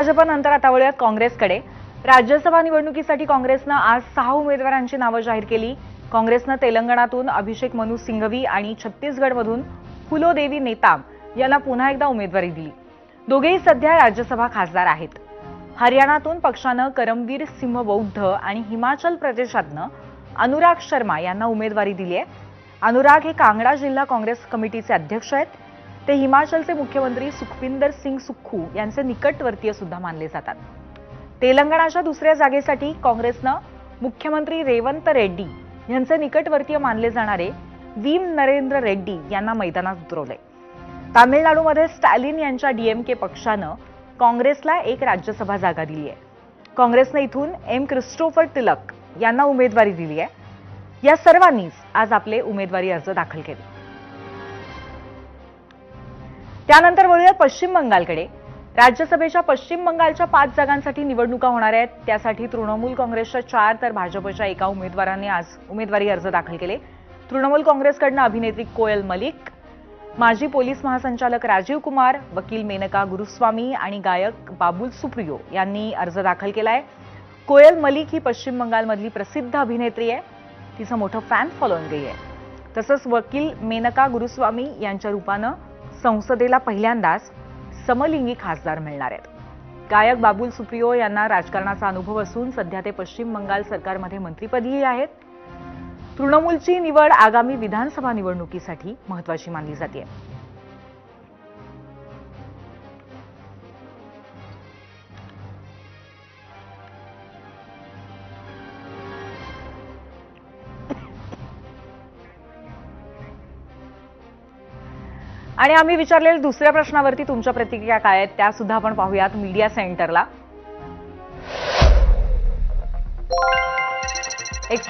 भाजपनंतर आता वळूयात काँग्रेसकडे। राज्यसभा निवडणुकीसाठी काँग्रेसनं आज 6 उमेदवारांची नावं जाहीर केली। काँग्रेसनं तेलंगणातून अभिषेक मनु सिंघवी आणि छत्तीसगडमधून फुलोदेवी नेताम यांना पुन्हा एकदा उमेदवारी दिली। दोघेही सध्या राज्यसभा खासदार आहेत। हरियाणातून पक्षानं करमवीर सिंह बौद्ध आणि हिमाचल प्रदेशातनं अनुराग शर्मा यांना उमेदवारी दिली आहे। अनुराग हे कांगडा जिल्हा काँग्रेस कमिटीचे अध्यक्ष आहेत। ते हिमाचलचे मुख्यमंत्री सुखविंदर सिंग सुक्खू यांचे निकटवर्तीय सुद्धा मानले जातात। तेलंगणाच्या दुसऱ्या जागेसाठी काँग्रेसनं मुख्यमंत्री रेवंत रेड्डी यांचे निकटवर्तीय मानले जाणारे वीम नरेंद्र रेड्डी यांना मैदानात उतरवले। तामिळनाडूमध्ये स्टॅलिन यांच्या डीएमके पक्षानं काँग्रेसला एक राज्यसभा जागा दिली आहे। काँग्रेसने इथून एम क्रिस्टोफर तिलक यांना उमेदवारी दिली आहे। या सर्वांनीच आज आपले उमेदवारी अर्ज दाखल केले। त्यानंतर वळूया पश्चिम बंगालकडे। राज्यसभेच्या पश्चिम बंगालच्या 5 जागांसाठी निवडणुका होणार आहेत। त्यासाठी तृणमूल काँग्रेसच्या 4 तर भाजपच्या एका उमेदवारांनी आज उमेदवारी अर्ज दाखल केले। तृणमूल काँग्रेसकडून अभिनेत्री कोयल मलिक, माजी पोलीस महासंचालक राजीव कुमार, वकील मेनका गुरुस्वामी आणि गायक बाबुल सुप्रियो यांनी अर्ज दाखल केलाय। कोयल मलिक ही पश्चिम बंगालमधली प्रसिद्ध अभिनेत्री आहे। तिचं मोठं फॅन फॉलोइंग आहे। तसंच वकील मेनका गुरुस्वामी यांच्या रूपानं संसदेला पहिल्यांदाच समलिंगी खासदार मिळणार आहेत। गायक बाबुल सुप्रियो यांना राजकारणाचा अनुभव असून सध्या ते पश्चिम बंगाल सरकारमध्ये मंत्रिपदीही आहेत। तृणमूलची निवड आगामी विधानसभा निवडणुकीसाठी महत्त्वाची मानली जाते। आणि आम्ही विचारलेल्या दुसऱ्या प्रश्नावरती तुमच्या प्रतिक्रिया काय आहेत त्या सुद्धा आपण पाहूयात मीडिया सेंटरला। एक्सपर्ट